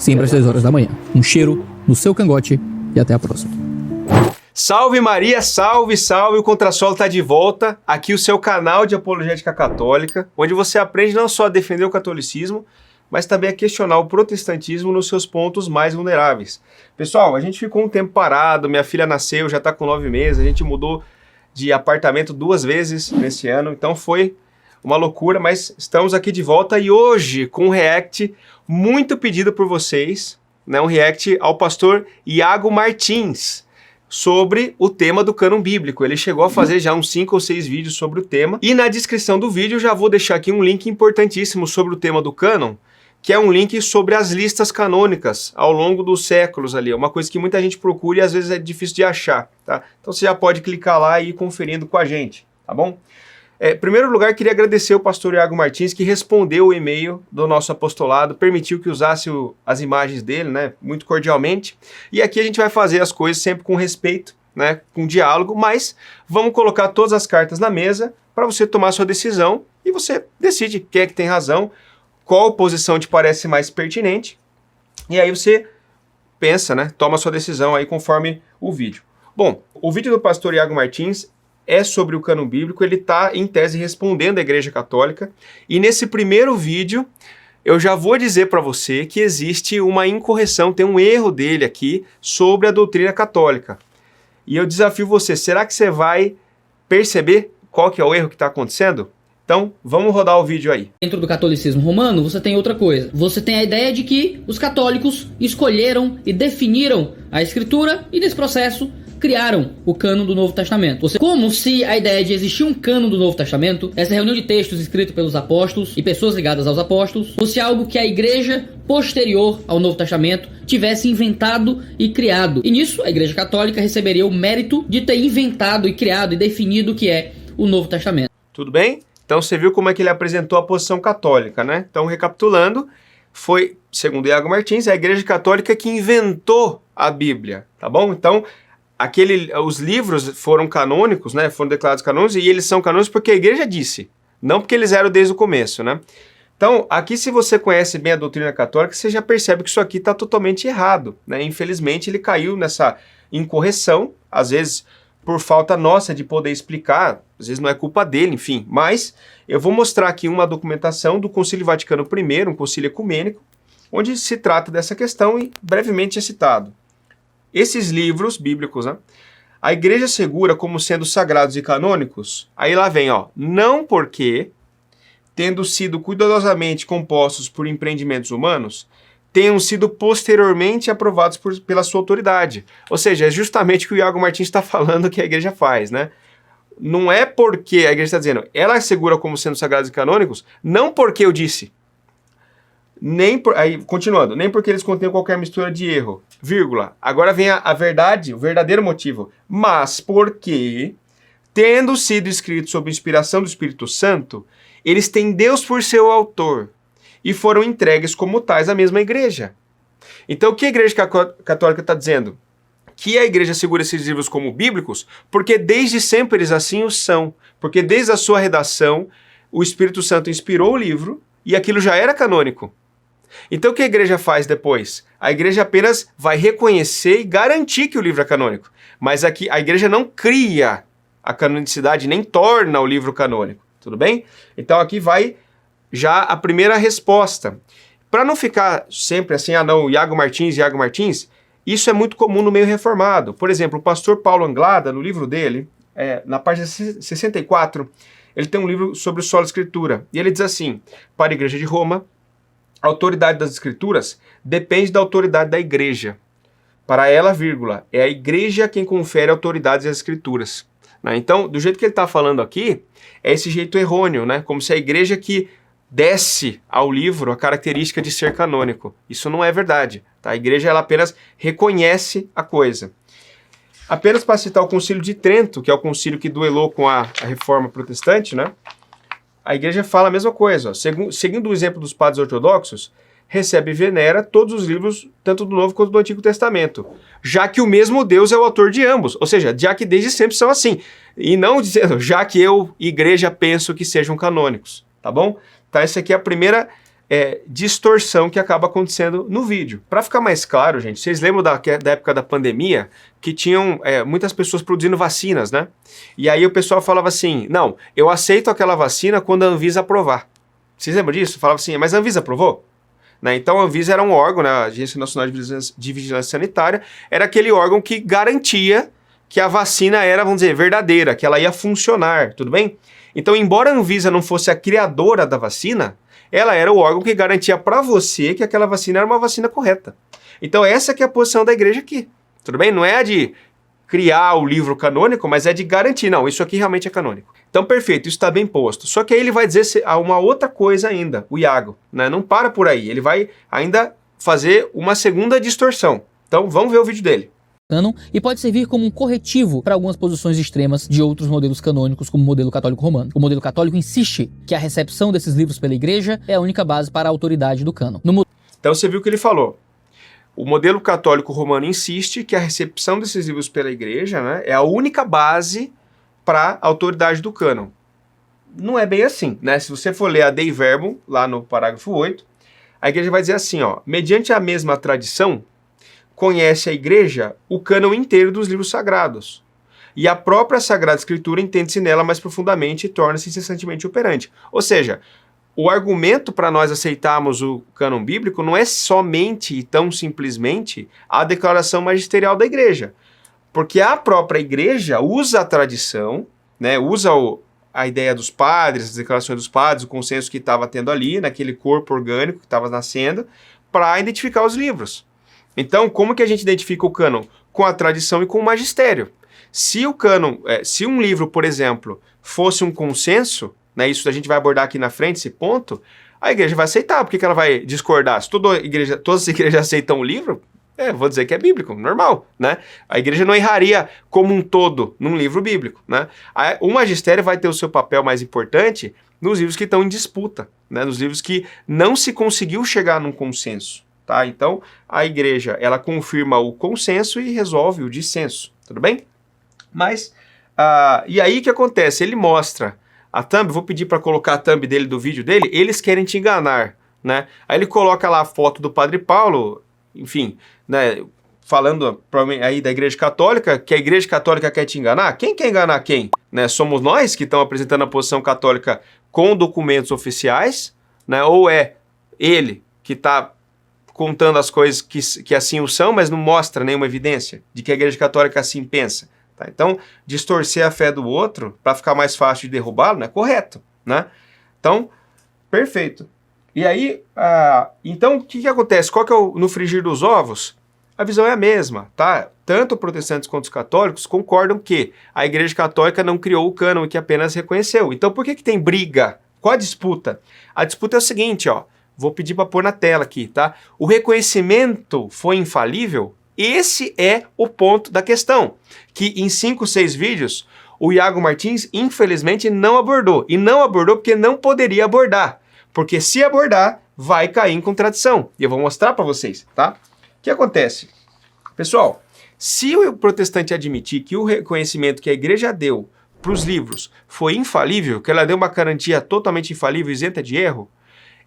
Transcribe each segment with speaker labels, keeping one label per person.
Speaker 1: sempre às 10 horas da manhã. Um cheiro no seu cangote e até a próxima.
Speaker 2: Salve Maria, salve, salve, o Contrasolo está de volta, aqui o seu canal de apologética católica, onde você aprende não só a defender o catolicismo, mas também a questionar o protestantismo nos seus pontos mais vulneráveis. Pessoal, a gente ficou um tempo parado, minha filha nasceu, já está com 9 meses, a gente mudou de apartamento 2 vezes nesse ano, então foi uma loucura, mas estamos aqui de volta e hoje com um react muito pedido por vocês, né, um react ao pastor Iago Martins, sobre o tema do cânon bíblico. Ele chegou a fazer já uns 5 ou 6 vídeos sobre o tema, e na descrição do vídeo eu já vou deixar aqui um link importantíssimo sobre o tema do cânon, que é um link sobre as listas canônicas ao longo dos séculos ali. É uma coisa que muita gente procura e às vezes é difícil de achar, tá? Então você já pode clicar lá e ir conferindo com a gente, tá bom? Em primeiro lugar, queria agradecer o pastor Iago Martins, que respondeu o e-mail do nosso apostolado, permitiu que usasse as imagens dele, né, muito cordialmente. E aqui a gente vai fazer as coisas sempre com respeito, né, com diálogo, mas vamos colocar todas as cartas na mesa para você tomar sua decisão e você decide quem é que tem razão, qual posição te parece mais pertinente, e aí você pensa, né, toma sua decisão aí conforme o vídeo. Bom, o vídeo do pastor Iago Martins é sobre o cânon bíblico, ele está, em tese, respondendo à Igreja Católica, e nesse primeiro vídeo eu já vou dizer para você que existe uma incorreção, tem um erro dele aqui sobre a doutrina católica. E eu desafio você, será que você vai perceber qual que é o erro que está acontecendo? Então, vamos rodar o vídeo aí.
Speaker 3: Dentro do catolicismo romano, você tem outra coisa. Você tem a ideia de que os católicos escolheram e definiram a escritura e, nesse processo, criaram o cânon do Novo Testamento. Como se a ideia de existir um cânon do Novo Testamento, essa reunião de textos escritos pelos apóstolos e pessoas ligadas aos apóstolos, fosse algo que a igreja posterior ao Novo Testamento tivesse inventado e criado. E nisso, a Igreja Católica receberia o mérito de ter inventado e criado e definido o que é o Novo Testamento.
Speaker 2: Tudo bem? Então você viu como é que ele apresentou a posição católica, né? Então, recapitulando, foi, segundo Iago Martins, a Igreja Católica que inventou a Bíblia, tá bom? Então, os livros foram canônicos, né? Foram declarados canônicos, e eles são canônicos porque a Igreja disse, não porque eles eram desde o começo, né? Então, aqui se você conhece bem a doutrina católica, você já percebe que isso aqui está totalmente errado, né? Infelizmente, ele caiu nessa incorreção, às vezes por falta nossa de poder explicar, às vezes não é culpa dele, enfim. Mas eu vou mostrar aqui uma documentação do Concílio Vaticano I, um concílio ecumênico, onde se trata dessa questão e brevemente é citado. Esses livros bíblicos, né, a Igreja segura como sendo sagrados e canônicos, aí lá vem, ó, não porque, tendo sido cuidadosamente compostos por empreendimentos humanos, tenham sido posteriormente aprovados pela sua autoridade. Ou seja, é justamente o que o Iago Martins está falando que a igreja faz, né? Não é porque a igreja está dizendo, ela segura como sendo sagrados e canônicos, não porque eu disse, aí, continuando, nem porque eles contêm qualquer mistura de erro, vírgula, agora vem a verdade, o verdadeiro motivo, mas porque, tendo sido escritos sob inspiração do Espírito Santo, eles têm Deus por seu autor, e foram entregues como tais à mesma igreja. Então o que a Igreja Católica está dizendo? Que a igreja segura esses livros como bíblicos porque desde sempre eles assim o são. Porque desde a sua redação o Espírito Santo inspirou o livro e aquilo já era canônico. Então o que a igreja faz depois? A igreja apenas vai reconhecer e garantir que o livro é canônico. Mas aqui a igreja não cria a canonicidade nem torna o livro canônico. Tudo bem? Então aqui vai já a primeira resposta. Para não ficar sempre assim, não, Iago Martins, isso é muito comum no meio reformado. Por exemplo, o pastor Paulo Anglada, no livro dele, na página 64, ele tem um livro sobre o solo escritura. E ele diz assim, para a Igreja de Roma, a autoridade das escrituras depende da autoridade da igreja. Para ela, vírgula, é a igreja quem confere autoridades às escrituras. Né? Então, do jeito que ele está falando aqui, é esse jeito errôneo, né? Como se a igreja que desce ao livro a característica de ser canônico. Isso não é verdade. Tá? A igreja ela apenas reconhece a coisa. Apenas para citar o Concílio de Trento, que é o concílio que duelou com a reforma protestante, né? A igreja fala a mesma coisa. Ó. Seguindo o exemplo dos padres ortodoxos, recebe e venera todos os livros, tanto do Novo quanto do Antigo Testamento, já que o mesmo Deus é o autor de ambos. Ou seja, já que desde sempre são assim. E não dizendo, já que eu, igreja, penso que sejam canônicos. Tá bom? Tá, essa aqui é a primeira distorção que acaba acontecendo no vídeo. Para ficar mais claro, gente, vocês lembram da época da pandemia que tinham muitas pessoas produzindo vacinas, né? E aí o pessoal falava assim, não, eu aceito aquela vacina quando a Anvisa aprovar. Vocês lembram disso? Falava assim, mas a Anvisa aprovou? Né? Então a Anvisa era um órgão, né? A Agência Nacional de Vigilância Sanitária, era aquele órgão que garantia que a vacina era, vamos dizer, verdadeira, que ela ia funcionar, tudo bem? Então, embora a Anvisa não fosse a criadora da vacina, ela era o órgão que garantia para você que aquela vacina era uma vacina correta. Então essa que é a posição da igreja aqui, tudo bem? Não é a de criar o livro canônico, mas é de garantir, não, isso aqui realmente é canônico. Então perfeito, isso está bem posto. Só que aí ele vai dizer uma outra coisa ainda, o Iago, né? Não para por aí, ele vai ainda fazer uma segunda distorção. Então vamos ver o vídeo dele.
Speaker 1: Cânon e pode servir como um corretivo para algumas posições extremas de outros modelos canônicos, como o modelo católico romano. O modelo católico insiste que a recepção desses livros pela igreja é a única base para a autoridade do cânon.
Speaker 2: Então você viu o que ele falou. O modelo católico romano insiste que a recepção desses livros pela igreja, né, é a única base para a autoridade do cânon. Não é bem assim, né? Se você for ler a Dei Verbum, lá no parágrafo 8, a igreja vai dizer assim, ó, mediante a mesma tradição, conhece a igreja o cânon inteiro dos livros sagrados. E a própria Sagrada Escritura entende-se nela mais profundamente e torna-se incessantemente operante. Ou seja, o argumento para nós aceitarmos o cânon bíblico não é somente e tão simplesmente a declaração magisterial da igreja. Porque a própria igreja usa a tradição, né, usa a ideia dos padres, as declarações dos padres, o consenso que estava tendo ali, naquele corpo orgânico que estava nascendo, para identificar os livros. Então, como que a gente identifica o cânon? Com a tradição e com o magistério. Se o cânon, se um livro, por exemplo, fosse um consenso, né, isso a gente vai abordar aqui na frente, esse ponto, a igreja vai aceitar. Por que ela vai discordar? Se todas as igrejas aceitam o livro, vou dizer que é bíblico, normal, né? A igreja não erraria como um todo num livro bíblico, né? O magistério vai ter o seu papel mais importante nos livros que estão em disputa, né? Nos livros que não se conseguiu chegar num consenso. Tá? Então, a igreja, ela confirma o consenso e resolve o dissenso, tudo bem? Mas, e aí o que acontece? Ele mostra a thumb, vou pedir para colocar a thumb dele do vídeo dele, eles querem te enganar, né? Aí ele coloca lá a foto do Padre Paulo, enfim, né, falando aí da Igreja Católica, que a Igreja Católica quer te enganar. Quem quer enganar quem? Né? Somos nós que estamos apresentando a posição católica com documentos oficiais, né? Ou é ele que está contando as coisas que assim o são, mas não mostra nenhuma evidência de que a Igreja Católica assim pensa. Tá? Então, distorcer a fé do outro para ficar mais fácil de derrubá-lo não é correto, né? Então, perfeito. E aí, então, o que acontece? Qual que é no frigir dos ovos? A visão é a mesma, tá? Tanto protestantes quanto os católicos concordam que a Igreja Católica não criou o cânon e que apenas reconheceu. Então, por que tem briga? Qual a disputa? A disputa é o seguinte, ó. Vou pedir para pôr na tela aqui, tá? O reconhecimento foi infalível? Esse é o ponto da questão, que em 5, 6 vídeos, o Iago Martins, infelizmente, não abordou. E não abordou porque não poderia abordar. Porque se abordar, vai cair em contradição. E eu vou mostrar para vocês, tá? O que acontece? Pessoal, se o protestante admitir que o reconhecimento que a igreja deu para os livros foi infalível, que ela deu uma garantia totalmente infalível e isenta de erro,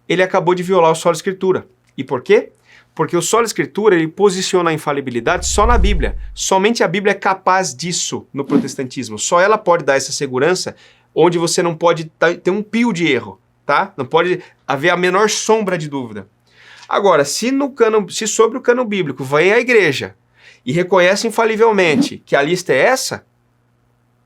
Speaker 2: ele acabou de violar o Sola Escritura. E por quê? Porque o Sola Escritura, ele posiciona a infalibilidade só na Bíblia. Somente a Bíblia é capaz disso no protestantismo. Só ela pode dar essa segurança, onde você não pode ter um pio de erro, tá? Não pode haver a menor sombra de dúvida. Agora, se sobre o cânon bíblico vem a igreja e reconhece infalivelmente que a lista é essa,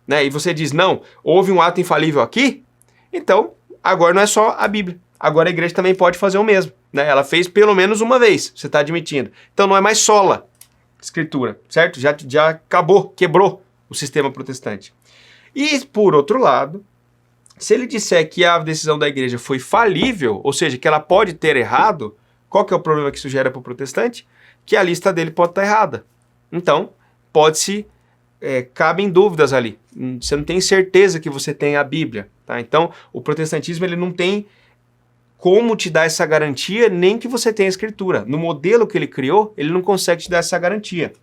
Speaker 2: né, e você diz, não, houve um ato infalível aqui, então agora não é só a Bíblia. Agora a igreja também pode fazer o mesmo, né? Ela fez pelo menos uma vez, você está admitindo. Então não é mais sola escritura, certo? Já acabou, quebrou o sistema protestante. E, por outro lado, se ele disser que a decisão da igreja foi falível, ou seja, que ela pode ter errado, qual que é o problema que isso gera para o protestante? Que a lista dele pode estar errada. Então, cabem dúvidas ali. Você não tem certeza que você tem a Bíblia, tá? Então, o protestantismo ele não tem como te dar essa garantia, nem que você tenha a Escritura. No modelo que ele criou, ele não consegue te dar essa garantia.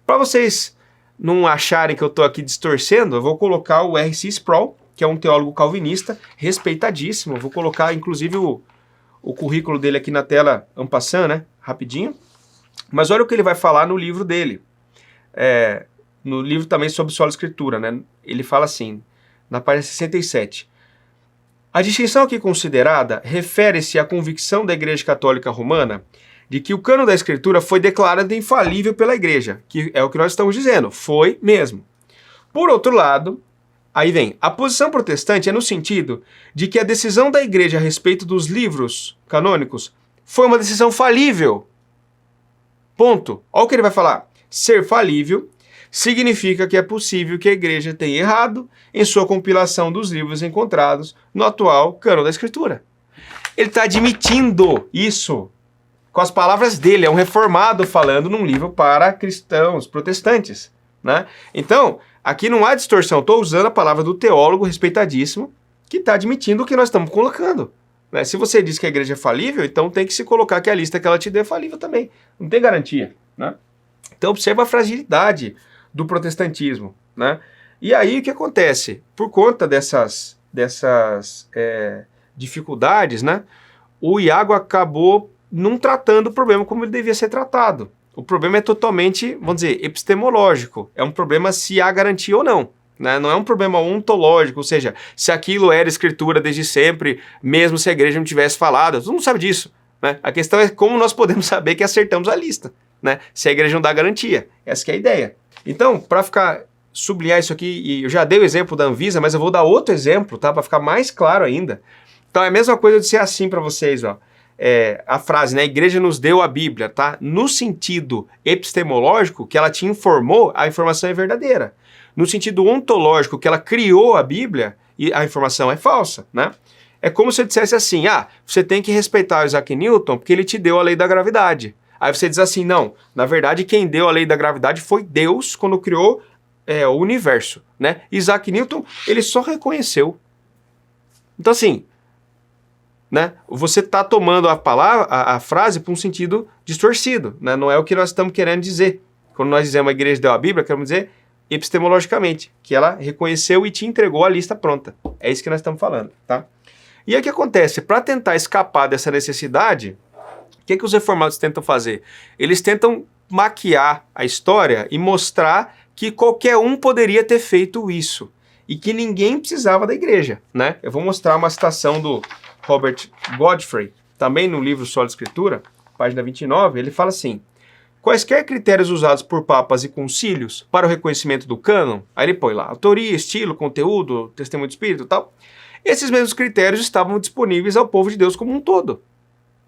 Speaker 2: Para vocês não acharem que eu estou aqui distorcendo, eu vou colocar o R.C. Sproul, que é um teólogo calvinista, respeitadíssimo. Eu vou colocar, inclusive, o currículo dele aqui na tela, en passant, né? Rapidinho. Mas olha o que ele vai falar no livro dele. No livro também sobre sola escritura, né? Ele fala assim, na página 67. A distinção aqui considerada refere-se à convicção da Igreja Católica Romana de que o cânon da Escritura foi declarado infalível pela Igreja, que é o que nós estamos dizendo, foi mesmo. Por outro lado, aí vem, a posição protestante é no sentido de que a decisão da Igreja a respeito dos livros canônicos foi uma decisão falível. Ponto. Olha o que ele vai falar. Ser falível significa que é possível que a Igreja tenha errado em sua compilação dos livros encontrados no atual cânon da Escritura. Ele está admitindo isso com as palavras dele, é um reformado falando num livro para cristãos, protestantes, né? Então, aqui não há distorção, estou usando a palavra do teólogo respeitadíssimo, que está admitindo o que nós estamos colocando, né? Se você diz que a igreja é falível, então tem que se colocar que a lista que ela te deu é falível também, não tem garantia, né? Então observa a fragilidade do protestantismo, né? E aí o que acontece? Por conta dessas dificuldades, né? O Iago acabou não tratando o problema como ele devia ser tratado. O problema é totalmente, vamos dizer, epistemológico. É um problema se há garantia ou não, né? Não é um problema ontológico, ou seja, se aquilo era escritura desde sempre, mesmo se a igreja não tivesse falado. Todo mundo sabe disso, né? A questão é como nós podemos saber que acertamos a lista, né? Se a igreja não dá garantia. Essa que é a ideia. Então, para sublinhar isso aqui, e eu já dei o exemplo da Anvisa, mas eu vou dar outro exemplo, tá? Para ficar mais claro ainda. Então é a mesma coisa de ser assim para vocês, ó. A frase, né? A igreja nos deu a Bíblia, tá? No sentido epistemológico, que ela te informou, a informação é verdadeira. No sentido ontológico, que ela criou a Bíblia, e a informação é falsa, né? É como se eu dissesse assim, você tem que respeitar o Isaac Newton porque ele te deu a lei da gravidade. Aí você diz assim, não, na verdade quem deu a lei da gravidade foi Deus quando criou o universo, né? Isaac Newton, ele só reconheceu. Então assim, né? Você está tomando a frase para um sentido distorcido, né? Não é o que nós estamos querendo dizer. Quando nós dizemos a igreja deu a Bíblia, queremos dizer epistemologicamente, que ela reconheceu e te entregou a lista pronta. É isso que nós estamos falando, tá? E aí o que acontece? Para tentar escapar dessa necessidade, o que os reformados tentam fazer? Eles tentam maquiar a história e mostrar que qualquer um poderia ter feito isso e que ninguém precisava da igreja, né? Eu vou mostrar uma citação do Robert Godfrey, também no livro Sola Escritura, página 29, ele fala assim: quaisquer critérios usados por papas e concílios para o reconhecimento do cânon, aí ele põe lá autoria, estilo, conteúdo, testemunho do espírito e tal, esses mesmos critérios estavam disponíveis ao povo de Deus como um todo.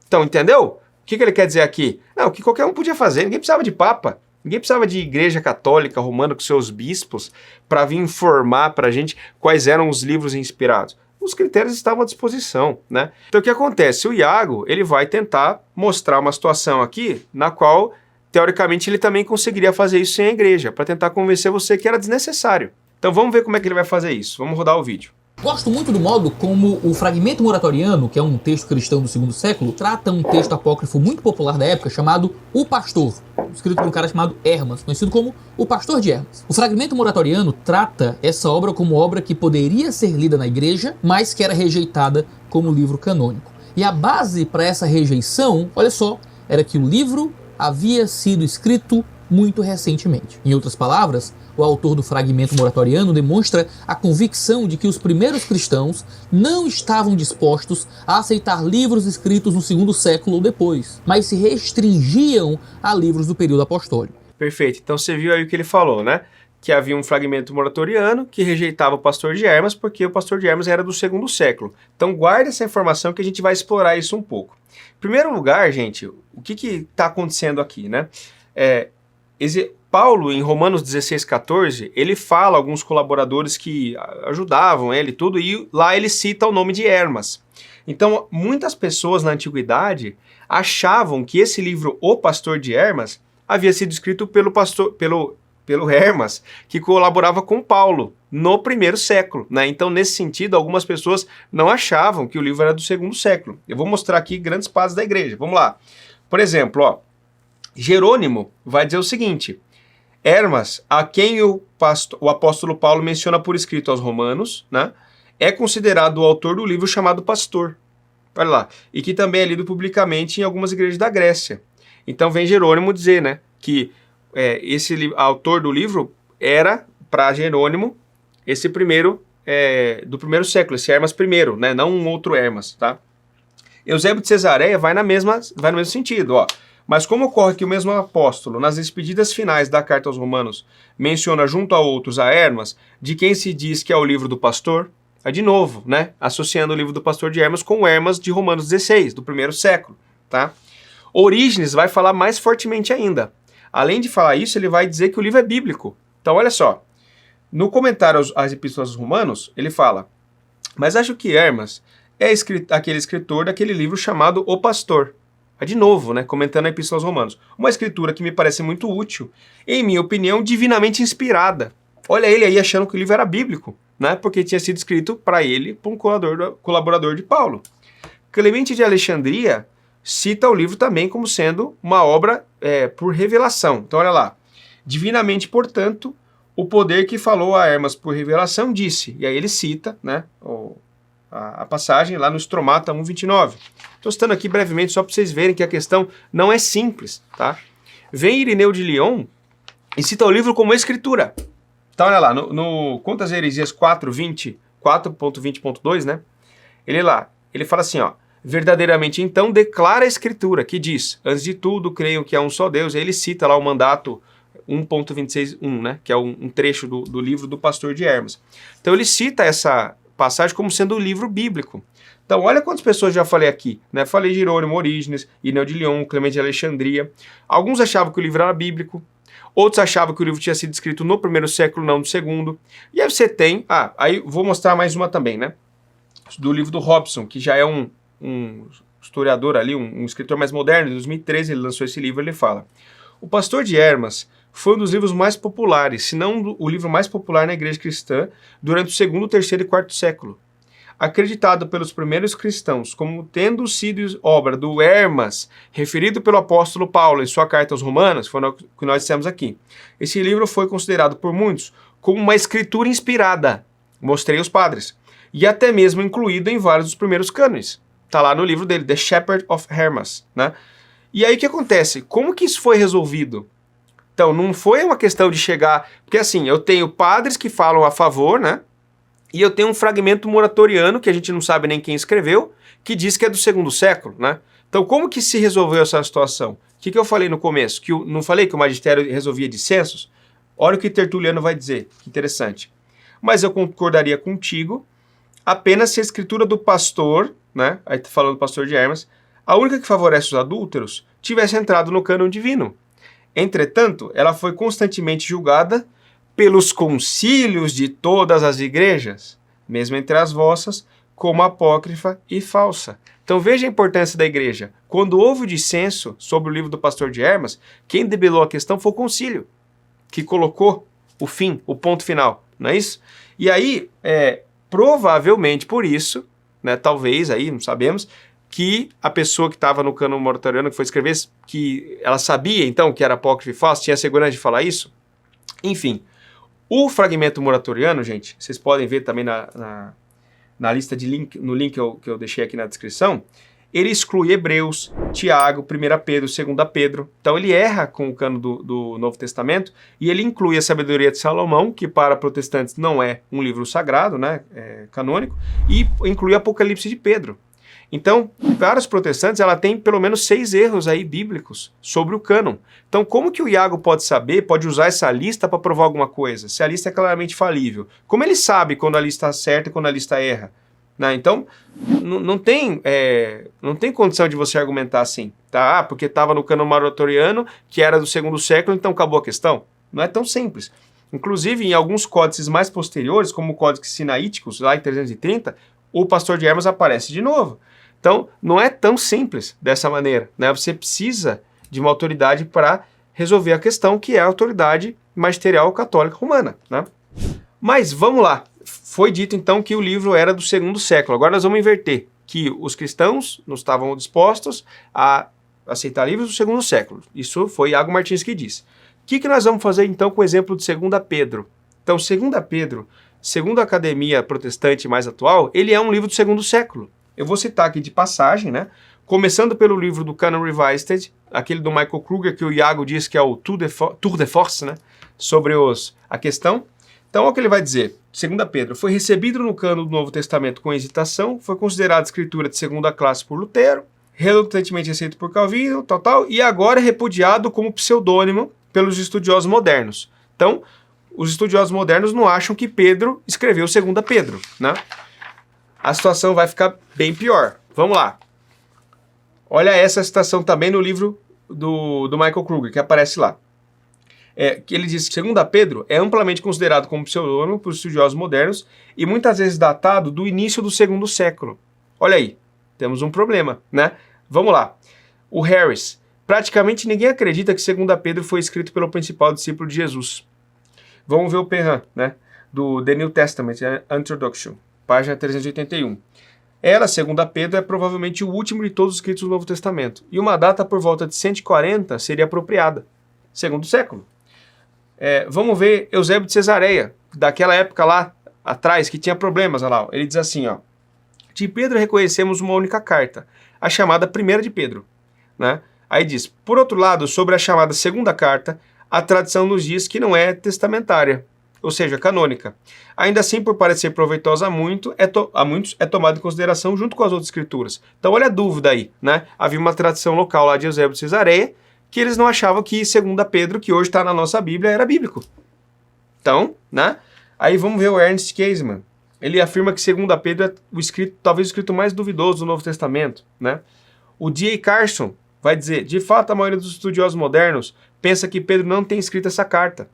Speaker 2: Então, entendeu? O que ele quer dizer aqui? Não, que qualquer um podia fazer, ninguém precisava de papa, ninguém precisava de igreja católica romana com seus bispos para vir informar para a gente quais eram os livros inspirados. Os critérios estavam à disposição, né? Então o que acontece? O Iago, ele vai tentar mostrar uma situação aqui na qual, teoricamente, ele também conseguiria fazer isso sem a igreja, para tentar convencer você que era desnecessário. Então vamos ver como é que ele vai fazer isso. Vamos rodar o vídeo.
Speaker 1: Gosto muito do modo como o Fragmento Moratoriano, que é um texto cristão do segundo século, trata um texto apócrifo muito popular da época chamado O Pastor, escrito por um cara chamado Hermas, conhecido como o Pastor de Hermas. O Fragmento Moratoriano trata essa obra como obra que poderia ser lida na igreja, mas que era rejeitada como livro canônico. E a base para essa rejeição, olha só, era que o livro havia sido escrito muito recentemente. Em outras palavras, o autor do Fragmento Moratoriano demonstra a convicção de que os primeiros cristãos não estavam dispostos a aceitar livros escritos no segundo século ou depois, mas se restringiam a livros do período apostólico.
Speaker 2: Perfeito. Então você viu aí o que ele falou, né? Que havia um fragmento moratoriano que rejeitava o pastor de Hermas porque o pastor de Hermas era do segundo século. Então guarde essa informação que a gente vai explorar isso um pouco. Em primeiro lugar, gente, o que está acontecendo aqui, né? Paulo, em Romanos 16,14, ele fala a alguns colaboradores que ajudavam ele tudo, e lá ele cita o nome de Hermas. Então, muitas pessoas na antiguidade achavam que esse livro, O Pastor de Hermas, havia sido escrito pelo Hermas, que colaborava com Paulo no primeiro século, né? Então, nesse sentido, algumas pessoas não achavam que o livro era do segundo século. Eu vou mostrar aqui grandes padres da igreja. Vamos lá. Por exemplo, Jerônimo vai dizer o seguinte: Hermas, a quem o apóstolo Paulo menciona por escrito aos romanos, né, é considerado o autor do livro chamado Pastor. Olha lá. E que também é lido publicamente em algumas igrejas da Grécia. Então vem Jerônimo dizer, né, que esse autor do livro era, para Jerônimo, esse primeiro, do primeiro século, esse Hermas I, né, não um outro Hermas, tá? Eusébio de Cesareia vai no mesmo sentido, ó. Mas como ocorre que o mesmo apóstolo, nas despedidas finais da carta aos Romanos, menciona junto a outros a Hermas, de quem se diz que é o livro do pastor, de novo, né, associando o livro do pastor de Hermas com o Hermas de Romanos 16, do primeiro século, tá? Orígenes vai falar mais fortemente ainda. Além de falar isso, ele vai dizer que o livro é bíblico. Então, olha só, no comentário às Epístolas aos Romanos, ele fala: mas acho que Hermas é aquele escritor daquele livro chamado O Pastor. De novo, né, comentando a Epístola aos Romanos. Uma escritura que me parece muito útil, em minha opinião, divinamente inspirada. Olha ele aí achando que o livro era bíblico, né, porque tinha sido escrito para ele, por um colaborador de Paulo. Clemente de Alexandria cita o livro também como sendo uma obra por revelação. Então, olha lá. Divinamente, portanto, o poder que falou a Hermas por revelação disse. E aí ele cita, né, a passagem lá no Estromata 1,29. Estou citando aqui brevemente só para vocês verem que a questão não é simples, tá? Vem Irineu de Lyon e cita o livro como escritura. Então, olha lá, no Contas e Heresias 4.20.2, né? Ele fala assim, ó: verdadeiramente, então, declara a escritura, que diz: antes de tudo, creiam que há um só Deus. E aí ele cita lá o mandato 1.26.1, né? Que é um trecho do livro do pastor de Hermas. Então, ele cita essa passagem como sendo um livro bíblico. Então, olha quantas pessoas já falei aqui, né? Falei Jerônimo, Orígenes, Irineu de Lyon, Clemente de Alexandria. Alguns achavam que o livro era bíblico, outros achavam que o livro tinha sido escrito no primeiro século, não no segundo. E aí você tem... aí vou mostrar mais uma também, né? Do livro do Robson, que já é um historiador ali, um escritor mais moderno. Em 2013 ele lançou esse livro, ele fala: o Pastor de Hermas foi um dos livros mais populares, se não o livro mais popular na igreja cristã durante o segundo, terceiro e quarto século. Acreditado pelos primeiros cristãos como tendo sido obra do Hermas, referido pelo apóstolo Paulo em sua carta aos Romanos, foi o que nós dissemos aqui. Esse livro foi considerado por muitos como uma escritura inspirada, mostrei aos padres, e até mesmo incluído em vários dos primeiros cânones. Está lá no livro dele, The Shepherd of Hermas, né? E aí o que acontece? Como que isso foi resolvido? Então, não foi uma questão de chegar... Porque assim, eu tenho padres que falam a favor, né? E eu tenho um fragmento moratoriano, que a gente não sabe nem quem escreveu, que diz que é do segundo século, né? Então, como que se resolveu essa situação? O que eu falei no começo? Não falei que o magistério resolvia dissensos? Olha o que Tertuliano vai dizer, que interessante. Mas eu concordaria contigo apenas se a escritura do pastor, né? Aí tá falando do pastor de Hermas, a única que favorece os adúlteros, tivesse entrado no cânon divino. Entretanto, ela foi constantemente julgada pelos concílios de todas as igrejas, mesmo entre as vossas, como apócrifa e falsa. Então veja a importância da igreja. Quando houve o dissenso sobre o livro do pastor de Hermas, quem debelou a questão foi o concílio, que colocou o fim, o ponto final, não é isso? E aí, provavelmente por isso, né, talvez, aí não sabemos, que a pessoa que estava no cânon moratoriano, que foi escrever, que ela sabia então que era apócrifo e falso, tinha segurança de falar isso? Enfim, o fragmento moratoriano, gente, vocês podem ver também na lista de link, no link que eu deixei aqui na descrição, ele exclui Hebreus, Tiago, 1 Pedro, 2 Pedro. Então ele erra com o cano do Novo Testamento e ele inclui a sabedoria de Salomão, que para protestantes não é um livro sagrado, né, canônico, e inclui Apocalipse de Pedro. Então, para os protestantes, ela tem pelo menos 6 erros aí bíblicos sobre o cânon. Então, como que o Iago pode saber, pode usar essa lista para provar alguma coisa, se a lista é claramente falível? Como ele sabe quando a lista acerta e quando a lista erra? Né? Então, não tem condição de você argumentar assim, tá? Porque estava no cânon moratoriano, que era do segundo século, então acabou a questão. Não é tão simples. Inclusive, em alguns códices mais posteriores, como o Códice Sinaíticos, lá em 330, o pastor de Hermas aparece de novo. Então, não é tão simples dessa maneira, né? Você precisa de uma autoridade para resolver a questão, que é a autoridade magisterial católica romana, né? Mas vamos lá. Foi dito então que o livro era do segundo século. Agora nós vamos inverter, que os cristãos não estavam dispostos a aceitar livros do segundo século. Isso foi Iago Martins que disse. O que nós vamos fazer então com o exemplo de 2 Pedro? Então, 2 Pedro, segundo a academia protestante mais atual, ele é um livro do segundo século. Eu vou citar aqui de passagem, né? Começando pelo livro do Canon Revised, aquele do Michael Kruger, que o Iago diz que é o Tour de Force, né? Sobre a questão. Então, olha o que ele vai dizer. 2 Pedro. Foi recebido no cano do Novo Testamento com hesitação, foi considerado escritura de segunda classe por Lutero, relutantemente aceito por Calvino, e agora é repudiado como pseudônimo pelos estudiosos modernos. Então, os estudiosos modernos não acham que Pedro escreveu 2 Pedro, né? A situação vai ficar bem pior. Vamos lá. Olha essa citação também no livro do Michael Kruger, que aparece lá. Que ele diz que 2 Pedro é amplamente considerado como pseudônimo por estudiosos modernos e muitas vezes datado do início do 2º século. Olha aí, temos um problema, né? Vamos lá. O Harris. Praticamente ninguém acredita que 2 Pedro foi escrito pelo principal discípulo de Jesus. Vamos ver o Perrin, né? Do The New Testament, Introduction, página 381. Ela, 2 Pedro, é provavelmente o último de todos os escritos do Novo Testamento. E uma data por volta de 140 seria apropriada. 2º século. Vamos ver Eusébio de Cesareia, daquela época lá atrás, que tinha problemas. Olha lá, ele diz assim, ó. De Pedro reconhecemos uma única carta, a chamada 1 de Pedro, né? Aí diz, por outro lado, sobre a chamada 2ª carta, a tradição nos diz que não é testamentária, ou seja, canônica. Ainda assim, por parecer proveitosa a muitos, é tomada em consideração junto com as outras escrituras. Então, olha a dúvida aí, né? Havia uma tradição local lá de Eusébio de Cesareia, que eles não achavam que 2 Pedro, que hoje está na nossa Bíblia, era bíblico. Então, né? Aí vamos ver o Ernst Käsemann. Ele afirma que 2 Pedro é talvez o escrito mais duvidoso do Novo Testamento, né? O D.A. Carson vai dizer, de fato, a maioria dos estudiosos modernos pensa que Pedro não tem escrito essa carta.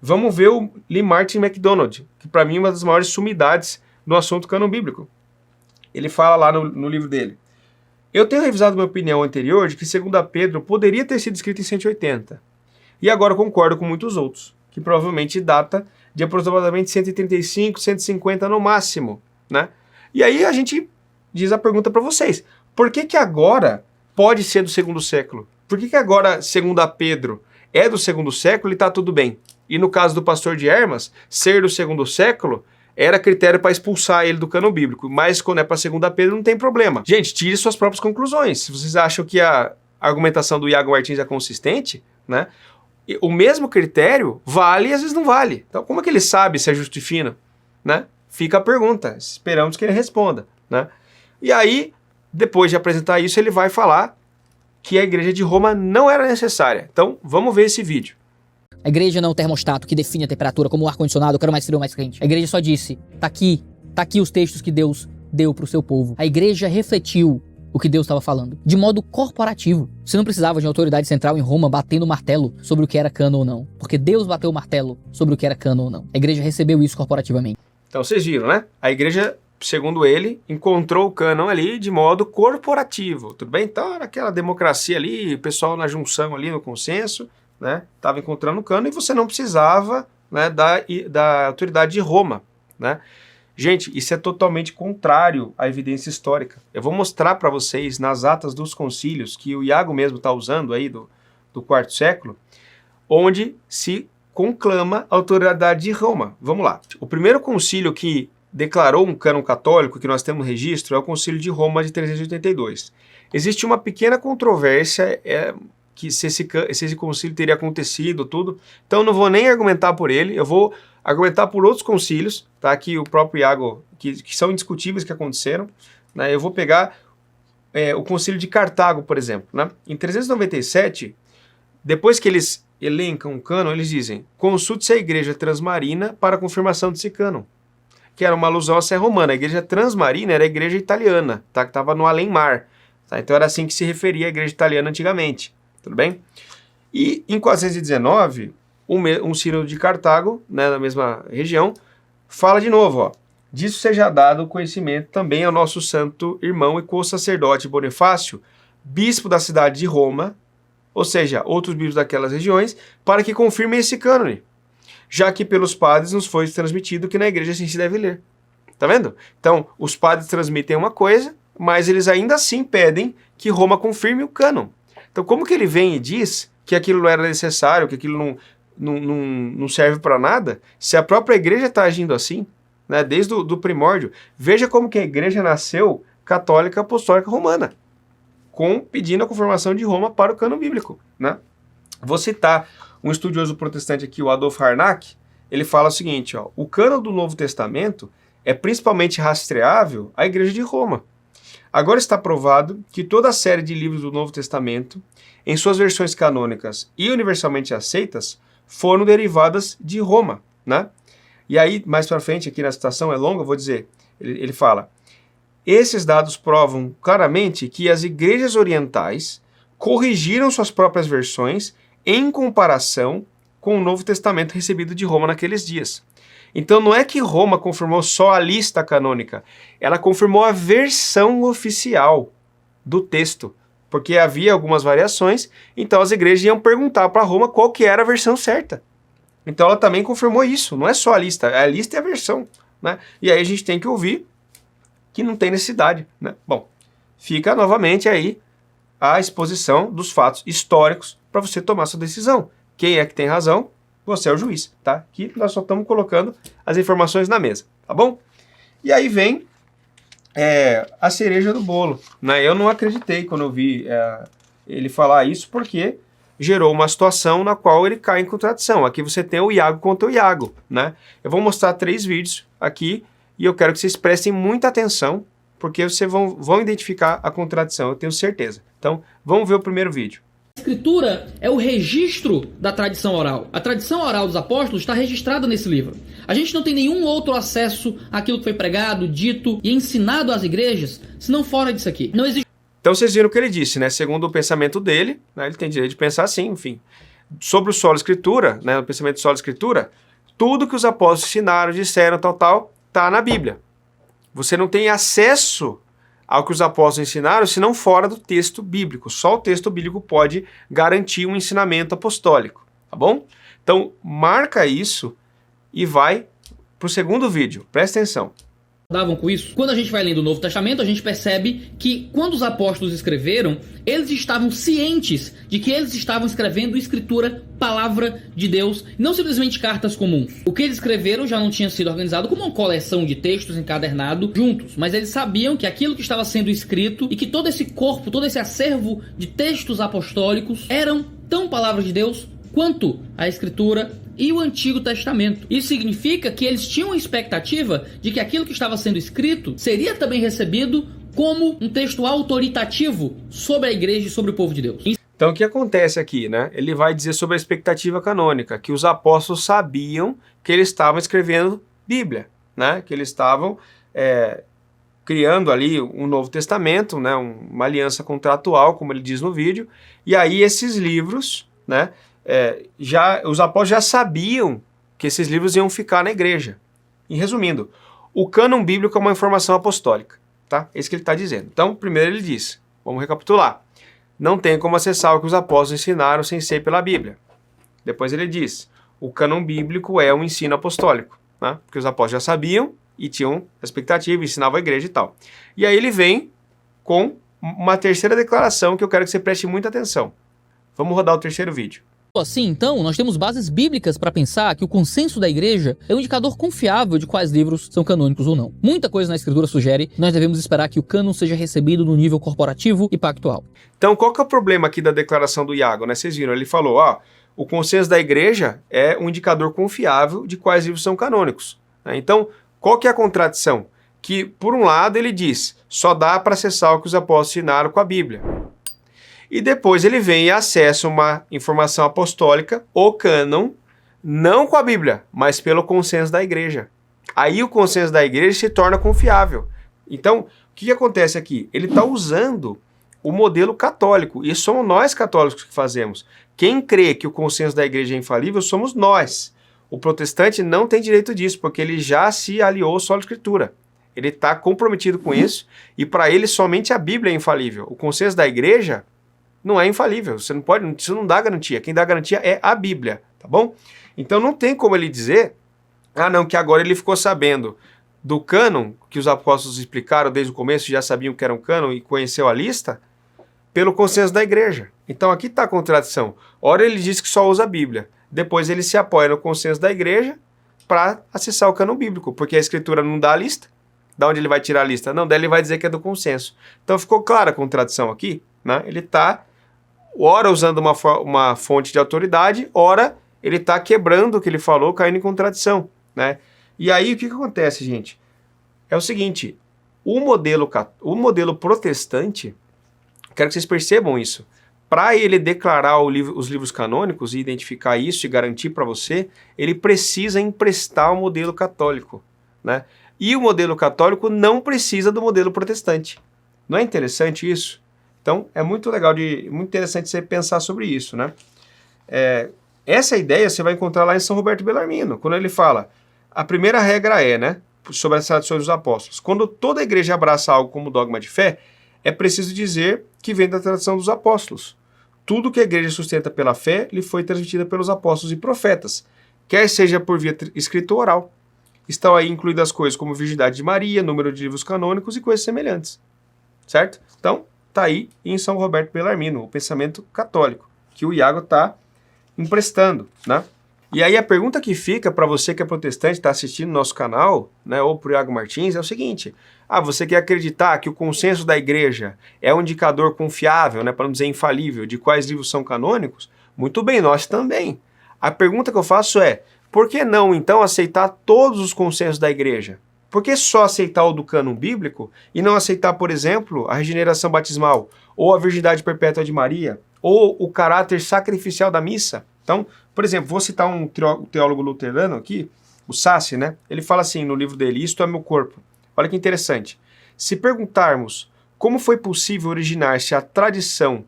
Speaker 2: Vamos ver o Lee Martin MacDonald, que para mim é uma das maiores sumidades no assunto cânon bíblico. Ele fala lá no livro dele. Eu tenho revisado minha opinião anterior de que 2 Pedro poderia ter sido escrito em 180. E agora concordo com muitos outros, que provavelmente data de aproximadamente 135, 150 no máximo, né? E aí a gente diz a pergunta para vocês. Por que agora pode ser do 2º século? Por que agora 2 Pedro é do 2º século e está tudo bem? E no caso do pastor de Hermas, ser do 2º século era critério para expulsar ele do cânon bíblico. Mas quando é para 2 Pedro não tem problema. Gente, tire suas próprias conclusões. Se vocês acham que a argumentação do Iago Martins é consistente, né? O mesmo critério vale e às vezes não vale. Então como é que ele sabe se é justo e fino? Né? Fica a pergunta. Esperamos que ele responda, né? E aí, depois de apresentar isso, ele vai falar que a igreja de Roma não era necessária. Então, vamos ver esse vídeo.
Speaker 3: A igreja não é um termostato que define a temperatura como o ar-condicionado, eu quero mais frio ou mais quente. A igreja só disse, tá aqui os textos que Deus deu pro seu povo. A igreja refletiu o que Deus estava falando, de modo corporativo. Você não precisava de uma autoridade central em Roma batendo o martelo sobre o que era cano ou não, porque Deus bateu o martelo sobre o que era cano ou não. A igreja recebeu isso corporativamente.
Speaker 2: Então vocês viram, né? A igreja, segundo ele, encontrou o cânon ali de modo corporativo, tudo bem? Então era aquela democracia ali, o pessoal na junção ali no consenso, né? Estava encontrando o cânon e você não precisava, né, da autoridade de Roma, né? Gente, isso é totalmente contrário à evidência histórica. Eu vou mostrar para vocês nas atas dos concílios, que o Iago mesmo está usando aí do 4º século, onde se conclama a autoridade de Roma. Vamos lá. O primeiro concílio que declarou um cânon católico, que nós temos registro, é o concílio de Roma de 382. Existe uma pequena controvérsia que se esse concílio teria acontecido, tudo. Então eu não vou nem argumentar por ele, eu vou argumentar por outros concílios, tá? Que o próprio Iago, que são indiscutíveis que aconteceram, né? Eu vou pegar o concílio de Cartago, por exemplo, né? Em 397, depois que eles elencam o cânon, eles dizem, consulte-se a igreja transmarina para a confirmação desse cânon, que era uma alusão à Sé Romana. A igreja transmarina era a igreja italiana, tá? Que estava no além-mar, tá? Então era assim que se referia à igreja italiana antigamente, tudo bem? E em 419, um sínodo de Cartago, né, na mesma região, fala de novo, ó, disso seja dado conhecimento também ao nosso santo irmão e co-sacerdote Bonifácio, bispo da cidade de Roma, ou seja, outros bispos daquelas regiões, para que confirmem esse cânone, já que pelos padres nos foi transmitido que na igreja assim se deve ler. Tá vendo? Então, os padres transmitem uma coisa, mas eles ainda assim pedem que Roma confirme o cânon. Então, como que ele vem e diz que aquilo não era necessário, que aquilo não serve para nada, se a própria igreja está agindo assim, né, desde o primórdio? Veja como que a igreja nasceu Católica Apostólica Romana, pedindo a confirmação de Roma para o cânon bíblico, né? Vou citar um estudioso protestante aqui, o Adolf Harnack. Ele fala o seguinte, ó: o cânon do Novo Testamento é principalmente rastreável à Igreja de Roma. Agora está provado que toda a série de livros do Novo Testamento, em suas versões canônicas e universalmente aceitas, foram derivadas de Roma, né? E aí, mais para frente, aqui na citação é longa, eu vou dizer, ele fala: esses dados provam claramente que as igrejas orientais corrigiram suas próprias versões em comparação com o Novo Testamento recebido de Roma naqueles dias. Então não é que Roma confirmou só a lista canônica, ela confirmou a versão oficial do texto, porque havia algumas variações, então as igrejas iam perguntar para Roma qual que era a versão certa. Então ela também confirmou isso, não é só a lista e a versão, né? E aí a gente tem que ouvir que não tem necessidade, né? Bom, fica novamente aí a exposição dos fatos históricos para você tomar sua decisão. Quem é que tem razão? Você é o juiz, tá? Aqui nós só estamos colocando as informações na mesa, tá bom? E aí vem a cereja do bolo, né? Eu não acreditei quando eu vi ele falar isso, porque gerou uma situação na qual ele cai em contradição. Aqui você tem o Iago contra o Iago, né? Eu vou mostrar 3 vídeos aqui e eu quero que vocês prestem muita atenção, porque vocês vão identificar a contradição, eu tenho certeza. Então, vamos ver o primeiro vídeo.
Speaker 3: A escritura é o registro da tradição oral. A tradição oral dos apóstolos está registrada nesse livro. A gente não tem nenhum outro acesso àquilo que foi pregado, dito e ensinado às igrejas, senão fora disso aqui. Não existe.
Speaker 2: Então vocês viram o que ele disse, né? Segundo o pensamento dele, né, ele tem direito de pensar assim, enfim. Sobre o solo escritura, né, o pensamento do solo escritura, tudo que os apóstolos ensinaram, disseram, tal, está na Bíblia. Você não tem acesso ao que os apóstolos ensinaram, senão fora do texto bíblico. Só o texto bíblico pode garantir um ensinamento apostólico, tá bom? Então, marca isso e vai para o segundo vídeo. Presta atenção.
Speaker 3: Davam com isso? Quando a gente vai lendo o Novo Testamento, a gente percebe que quando os apóstolos escreveram, eles estavam cientes de que eles estavam escrevendo escritura, palavra de Deus, não simplesmente cartas comuns. O que eles escreveram já não tinha sido organizado como uma coleção de textos encadernados juntos, mas eles sabiam que aquilo que estava sendo escrito e que todo esse corpo, todo esse acervo de textos apostólicos eram tão palavras de Deus quanto a escritura e o Antigo Testamento. Isso significa que eles tinham a expectativa de que aquilo que estava sendo escrito seria também recebido como um texto autoritativo sobre a igreja e sobre o povo de Deus.
Speaker 2: Então o que acontece aqui, né? Ele vai dizer sobre a expectativa canônica, que os apóstolos sabiam que eles estavam escrevendo Bíblia, né? Que eles estavam criando ali um Novo Testamento, né? Uma aliança contratual, como ele diz no vídeo, e aí esses livros, né? Os apóstolos já sabiam que esses livros iam ficar na igreja. E resumindo, o cânon bíblico é uma informação apostólica, tá? É isso que ele está dizendo. Então, primeiro ele diz, vamos recapitular, não tem como acessar o que os apóstolos ensinaram sem ser pela Bíblia. Depois ele diz, o cânon bíblico é um ensino apostólico, né? Porque os apóstolos já sabiam e tinham expectativa, ensinavam a igreja e tal. E aí ele vem com uma terceira declaração que eu quero que você preste muita atenção. Vamos rodar o terceiro vídeo.
Speaker 1: Assim, então, nós temos bases bíblicas para pensar que o consenso da igreja é um indicador confiável de quais livros são canônicos ou não. Muita coisa na escritura sugere que nós devemos esperar que o cânon seja recebido no nível corporativo e pactual.
Speaker 2: Então, qual que é o problema aqui da declaração do Iago, né? Vocês viram, ele falou, o consenso da igreja é um indicador confiável de quais livros são canônicos, né? Então, qual que é a contradição? Que, por um lado, ele diz, só dá para acessar o que os apóstolos ensinaram com a Bíblia. E depois ele vem e acessa uma informação apostólica, o cânon, não com a Bíblia, mas pelo consenso da igreja. Aí o consenso da igreja se torna confiável. Então, o que acontece aqui? Ele está usando o modelo católico, e somos nós católicos que fazemos. Quem crê que o consenso da igreja é infalível somos nós. O protestante não tem direito disso, porque ele já se aliou à sola escritura. Ele está comprometido com isso, e para ele somente a Bíblia é infalível. O consenso da igreja não é infalível, você não pode, isso não dá garantia. Quem dá garantia é a Bíblia, tá bom? Então não tem como ele dizer, não, que agora ele ficou sabendo do cânon, que os apóstolos explicaram desde o começo, já sabiam que era um cânon e conheceu a lista, pelo consenso da igreja. Então aqui está a contradição. Ora ele diz que só usa a Bíblia, depois ele se apoia no consenso da igreja para acessar o cânon bíblico, porque a escritura não dá a lista Da onde ele vai tirar a lista? Não, daí ele vai dizer que é do consenso. Então ficou clara a contradição aqui, né? Ele está, ora usando uma fonte de autoridade, ora ele está quebrando o que ele falou, caindo em contradição, né? E aí o que acontece, gente? É o seguinte, o modelo protestante, quero que vocês percebam isso, para ele declarar os livros canônicos e identificar isso e garantir para você, ele precisa emprestar o modelo católico, né? E o modelo católico não precisa do modelo protestante. Não é interessante isso? Então, é muito legal, muito interessante você pensar sobre isso, né? Essa ideia você vai encontrar lá em São Roberto Bellarmino, quando ele fala, a primeira regra é, né, sobre as tradições dos apóstolos, quando toda a igreja abraça algo como dogma de fé, é preciso dizer que vem da tradição dos apóstolos. Tudo que a igreja sustenta pela fé lhe foi transmitida pelos apóstolos e profetas, quer seja por via escrita ou oral. Estão aí incluídas coisas como virgindade de Maria, número de livros canônicos e coisas semelhantes. Certo? Então, está aí em São Roberto Bellarmino, o pensamento católico, que o Iago está emprestando, né? E aí a pergunta que fica para você que é protestante, está assistindo no nosso canal, né, ou para o Iago Martins, é o seguinte, você quer acreditar que o consenso da igreja é um indicador confiável, né, para não dizer infalível, de quais livros são canônicos? Muito bem, nós também. A pergunta que eu faço é, por que não então aceitar todos os consensos da igreja? Por que só aceitar o do cânon bíblico e não aceitar, por exemplo, a regeneração batismal, ou a virgindade perpétua de Maria, ou o caráter sacrificial da missa? Então, por exemplo, vou citar um teólogo luterano aqui, o Sassi, né? Ele fala assim no livro dele, Isto é meu corpo. Olha que interessante. Se perguntarmos como foi possível originar-se a tradição,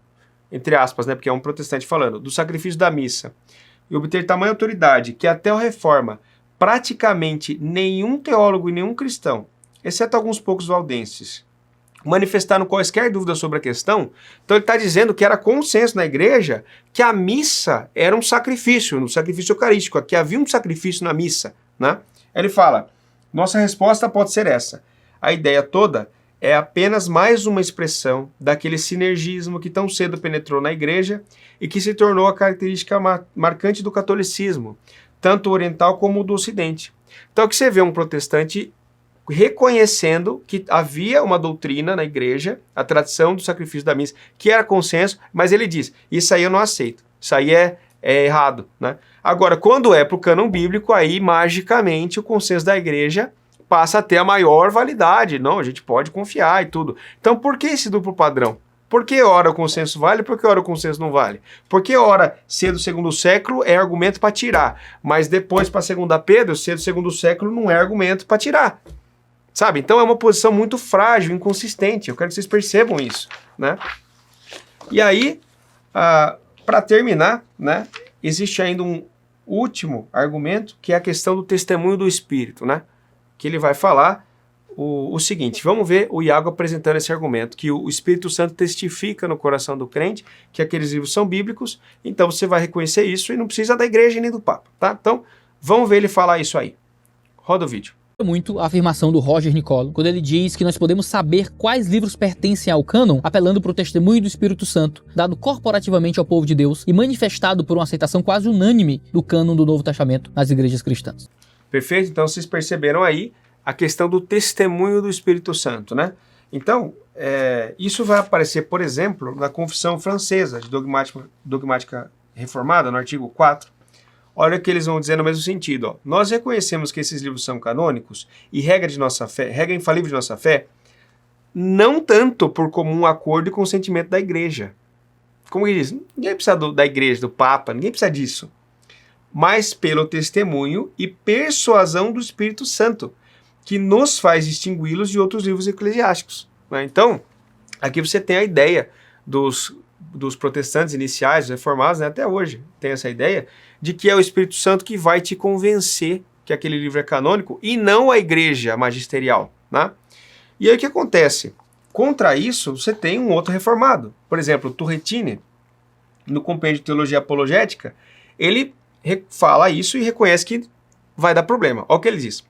Speaker 2: entre aspas, né, porque é um protestante falando, do sacrifício da missa, e obter tamanha autoridade que até a Reforma praticamente nenhum teólogo e nenhum cristão, exceto alguns poucos valdenses, manifestaram quaisquer dúvidas sobre a questão, então ele está dizendo que era consenso na igreja que a missa era um sacrifício eucarístico, que havia um sacrifício na missa, né? Ele fala, nossa resposta pode ser essa, a ideia toda é apenas mais uma expressão daquele sinergismo que tão cedo penetrou na igreja e que se tornou a característica marcante do catolicismo, tanto oriental como do ocidente. Então aqui você vê um protestante reconhecendo que havia uma doutrina na igreja, a tradição do sacrifício da missa, que era consenso, mas ele diz, isso aí eu não aceito, isso aí é errado, né? Agora, quando é para o cânon bíblico, aí magicamente o consenso da igreja passa a ter a maior validade, não, a gente pode confiar e tudo. Então por que esse duplo padrão? Por que ora o consenso vale, por que ora o consenso não vale? Por que ora ser do segundo século é argumento para tirar, mas depois para segunda Pedro, ser do segundo século não é argumento para tirar? Sabe? Então é uma posição muito frágil, inconsistente. Eu quero que vocês percebam isso, né? E aí, para terminar, né, existe ainda um último argumento, que é a questão do testemunho do Espírito, né? Que ele vai falar o seguinte, vamos ver o Iago apresentando esse argumento, que o Espírito Santo testifica no coração do crente que aqueles livros são bíblicos, então você vai reconhecer isso e não precisa da igreja nem do Papa, tá? Então, vamos ver ele falar isso aí. Roda o vídeo.
Speaker 3: Muito a afirmação do Roger Nicolo, quando ele diz que nós podemos saber quais livros pertencem ao cânon apelando para o testemunho do Espírito Santo, dado corporativamente ao povo de Deus e manifestado por uma aceitação quase unânime do cânon do Novo Testamento nas igrejas cristãs.
Speaker 2: Perfeito? Então vocês perceberam aí a questão do testemunho do Espírito Santo, né? Então, isso vai aparecer, por exemplo, na Confissão Francesa de Dogmática Reformada, no artigo 4, olha o que eles vão dizer no mesmo sentido. Ó. Nós reconhecemos que esses livros são canônicos e regra infalível de nossa fé, não tanto por comum acordo e consentimento da igreja. Como ele diz, ninguém precisa da igreja, do Papa, ninguém precisa disso. Mas pelo testemunho e persuasão do Espírito Santo, que nos faz distingui-los de outros livros eclesiásticos. Né? Então, aqui você tem a ideia dos protestantes iniciais, reformados, né, até hoje tem essa ideia, de que é o Espírito Santo que vai te convencer que aquele livro é canônico e não a igreja magisterial, né? E aí o que acontece? Contra isso, você tem um outro reformado. Por exemplo, Turretini, no Compêndio de Teologia Apologética, ele fala isso e reconhece que vai dar problema. Olha o que ele diz.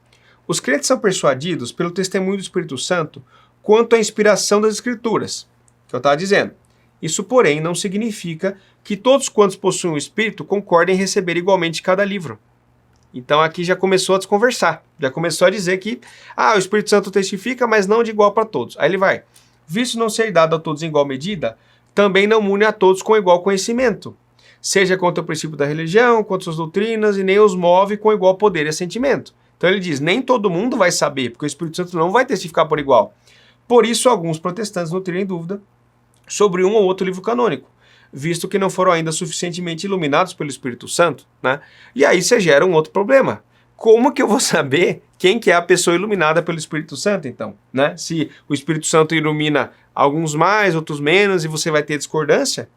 Speaker 2: Os crentes são persuadidos pelo testemunho do Espírito Santo quanto à inspiração das Escrituras, que eu estava dizendo. Isso, porém, não significa que todos quantos possuem o Espírito concordem em receber igualmente cada livro. Então aqui já começou a desconversar, já começou a dizer que o Espírito Santo testifica, mas não de igual para todos. Aí ele vai, visto não ser dado a todos em igual medida, também não une a todos com igual conhecimento, seja quanto ao princípio da religião, quanto às doutrinas, e nem os move com igual poder e assentimento. Então ele diz, nem todo mundo vai saber, porque o Espírito Santo não vai testificar por igual. Por isso alguns protestantes não teriam dúvida sobre um ou outro livro canônico, visto que não foram ainda suficientemente iluminados pelo Espírito Santo, né? E aí você gera um outro problema. Como que eu vou saber quem que é a pessoa iluminada pelo Espírito Santo, então? Né? Se o Espírito Santo ilumina alguns mais, outros menos, e você vai ter discordância,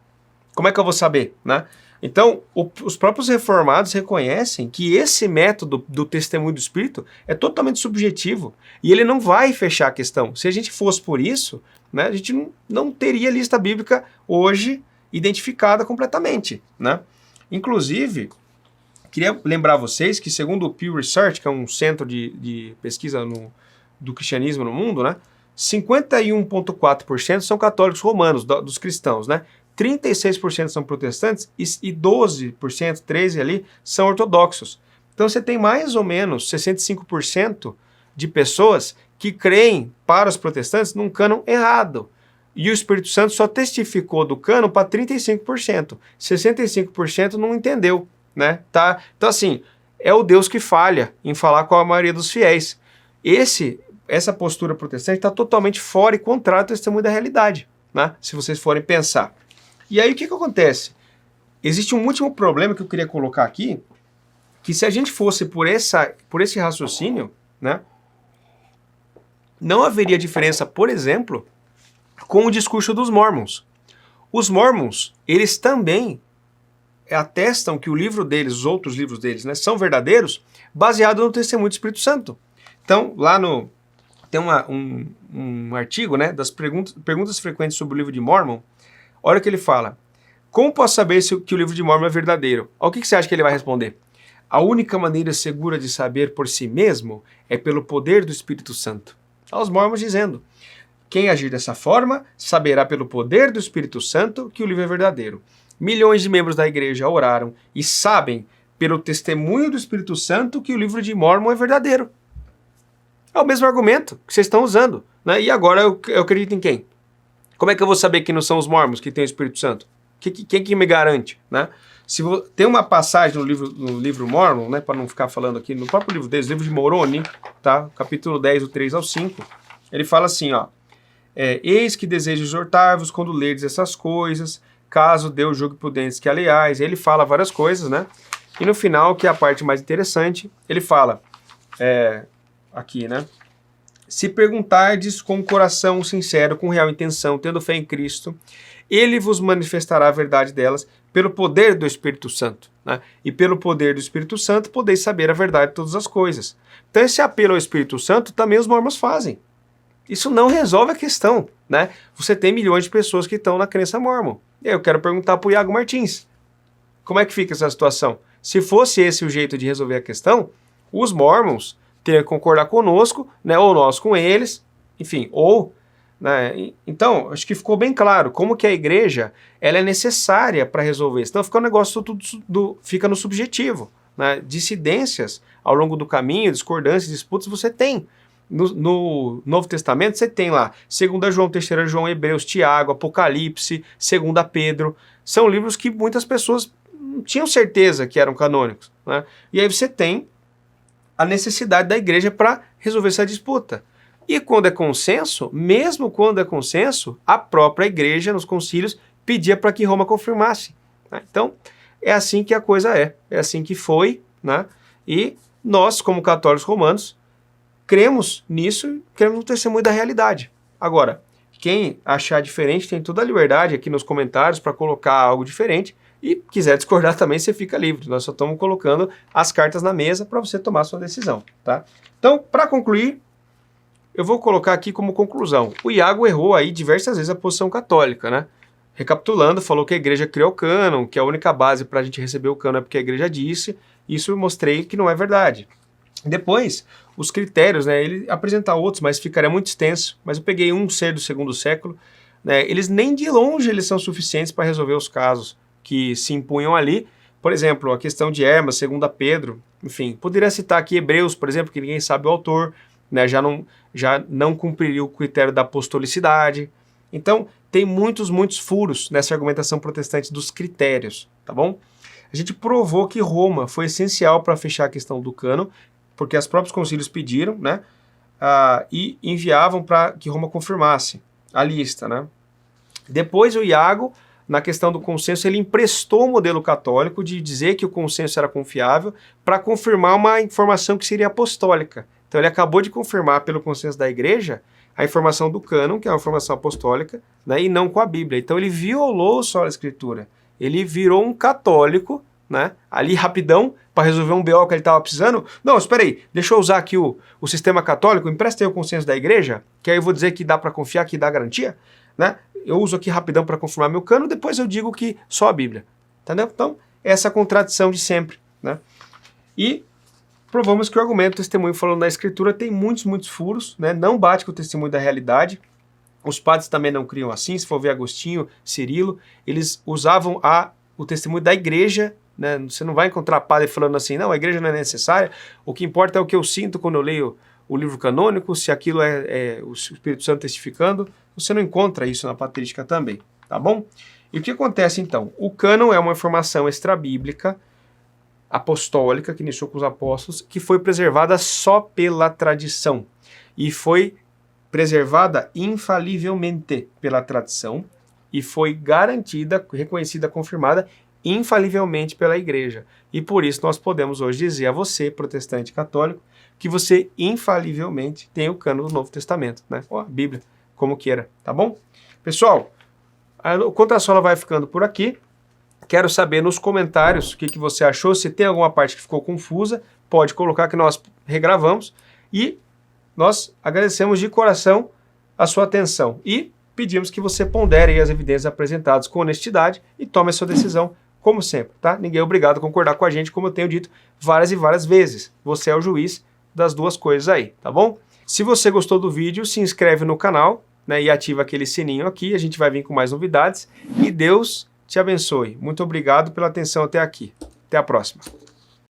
Speaker 2: como é que eu vou saber, né? Então, os próprios reformados reconhecem que esse método do testemunho do Espírito é totalmente subjetivo, e ele não vai fechar a questão. Se a gente fosse por isso, né, a gente não teria lista bíblica hoje identificada completamente, né? Inclusive, queria lembrar vocês que, segundo o Pew Research, que é um centro de pesquisa do cristianismo no mundo, né, 51,4% são católicos romanos, dos cristãos, né? 36% são protestantes e 12%, 13% ali, são ortodoxos. Então você tem mais ou menos 65% de pessoas que creem para os protestantes num cânon errado. E o Espírito Santo só testificou do cânon para 35%. 65% não entendeu, né? Tá? Então, assim, é o Deus que falha em falar com a maioria dos fiéis. Essa postura protestante está totalmente fora e contrária ao testemunho da realidade, né? Se vocês forem pensar. E aí o que acontece? Existe um último problema que eu queria colocar aqui, que se a gente fosse por esse raciocínio, né, não haveria diferença, por exemplo, com o discurso dos Mormons. Os Mormons, eles também atestam que o livro deles, os outros livros deles, né, são verdadeiros, baseado no testemunho do Espírito Santo. Então, lá tem um artigo, né, das perguntas frequentes sobre o livro de Mormon. Olha o que ele fala. Como posso saber que o livro de Mormon é verdadeiro? O que você acha que ele vai responder? A única maneira segura de saber por si mesmo é pelo poder do Espírito Santo. Os Mormons dizendo, quem agir dessa forma saberá pelo poder do Espírito Santo que o livro é verdadeiro. Milhões de membros da igreja oraram e sabem pelo testemunho do Espírito Santo que o livro de Mormon é verdadeiro. É o mesmo argumento que vocês estão usando, né? E agora eu acredito em quem? Como é que eu vou saber que não são os Mormons que têm o Espírito Santo? Quem que me garante, né? Tem uma passagem no livro Mormon, né, para não ficar falando aqui, no próprio livro deles, livro de Moroni, tá? Capítulo 10, do 3 ao 5, ele fala assim, ó, eis que desejo exortar-vos quando lerdes essas coisas, caso Deus julgue prudentes que aliás, ele fala várias coisas, né? E no final, que é a parte mais interessante, ele fala, aqui, né? Se perguntardes com coração sincero, com real intenção, tendo fé em Cristo, ele vos manifestará a verdade delas pelo poder do Espírito Santo, né? E pelo poder do Espírito Santo podeis saber a verdade de todas as coisas. Então esse apelo ao Espírito Santo também os mormons fazem. Isso não resolve a questão, né? Você tem milhões de pessoas que estão na crença mormon. E aí eu quero perguntar para o Iago Martins, como é que fica essa situação? Se fosse esse o jeito de resolver a questão, os mormons teriam que concordar conosco, né? Ou nós com eles, enfim, ou... né? Então, acho que ficou bem claro como que a igreja ela é necessária para resolver isso. Então fica um negócio fica no subjetivo, né? Dissidências ao longo do caminho, discordâncias, disputas você tem. No Novo Testamento você tem lá 2 João, 3 João, Hebreus, Tiago, Apocalipse, 2 Pedro. São livros que muitas pessoas não tinham certeza que eram canônicos, né? E aí você tem a necessidade da igreja para resolver essa disputa. E quando é consenso, mesmo quando é consenso, a própria igreja nos concílios pedia para que Roma confirmasse, né? Então, é assim que a coisa é assim que foi, né? E nós, como católicos romanos, cremos nisso, cremos no testemunho da realidade. Agora, quem achar diferente tem toda a liberdade aqui nos comentários para colocar algo diferente e quiser discordar também, você fica livre. Nós só estamos colocando as cartas na mesa para você tomar sua decisão, tá? Então, para concluir, eu vou colocar aqui como conclusão. O Iago errou aí diversas vezes a posição católica, né? Recapitulando, falou que a igreja criou o cânon, que a única base para a gente receber o cânon é porque a igreja disse. Isso eu mostrei que não é verdade. Depois, os critérios, né? Ele apresenta outros, mas ficaria muito extenso. Mas eu peguei um ser do 2º século, né? Eles nem de longe eles são suficientes para resolver os casos que se impunham ali. Por exemplo, a questão de Hermas, 2 Pedro, enfim, poderia citar aqui Hebreus, por exemplo, que ninguém sabe o autor, né, já não cumpriria o critério da apostolicidade. Então, tem muitos furos nessa argumentação protestante dos critérios, tá bom? A gente provou que Roma foi essencial para fechar a questão do cânon, porque os próprios concílios pediram, né, e enviavam para que Roma confirmasse a lista, né? Depois o Iago, na questão do consenso, ele emprestou o modelo católico de dizer que o consenso era confiável para confirmar uma informação que seria apostólica. Então ele acabou de confirmar pelo consenso da igreja a informação do cânon, que é uma informação apostólica, né, e não com a Bíblia. Então ele violou só a Escritura. Ele virou um católico, né, ali rapidão, para resolver um BO que ele estava precisando. Não, espera aí, deixa eu usar aqui o sistema católico, empresta aí o consenso da igreja, que aí eu vou dizer que dá para confiar, que dá garantia, né? Eu uso aqui rapidão para confirmar meu cânon, depois eu digo que só a Bíblia. Entendeu? Então, essa contradição de sempre, né? E provamos que o argumento do testemunho falando da Escritura tem muitos furos, né? Não bate com o testemunho da realidade. Os padres também não criam assim. Se for ver Agostinho, Cirilo, eles usavam o testemunho da igreja, né? Você não vai encontrar padre falando assim, não, a igreja não é necessária, o que importa é o que eu sinto quando eu leio o livro canônico, se aquilo é o Espírito Santo testificando. Você não encontra isso na patrística também, tá bom? E o que acontece então? O cânon é uma informação extrabíblica, apostólica, que iniciou com os apóstolos, que foi preservada só pela tradição. E foi preservada infalivelmente pela tradição e foi garantida, reconhecida, confirmada infalivelmente pela igreja. E por isso nós podemos hoje dizer a você, protestante católico, que você infalivelmente tem o cânon do Novo Testamento, né? Ou a Bíblia, como queira, tá bom? Pessoal, o Contrasola vai ficando por aqui. Quero saber nos comentários o que você achou. Se tem alguma parte que ficou confusa, pode colocar que nós regravamos. E nós agradecemos de coração a sua atenção. E pedimos que você pondere as evidências apresentadas com honestidade e tome a sua decisão, como sempre, tá? Ninguém é obrigado a concordar com a gente, como eu tenho dito várias e várias vezes. Você é o juiz das duas coisas aí, tá bom? Se você gostou do vídeo, se inscreve no canal, né, e ativa aquele sininho aqui. A gente vai vir com mais novidades. E Deus te abençoe. Muito obrigado pela atenção até aqui. Até a próxima.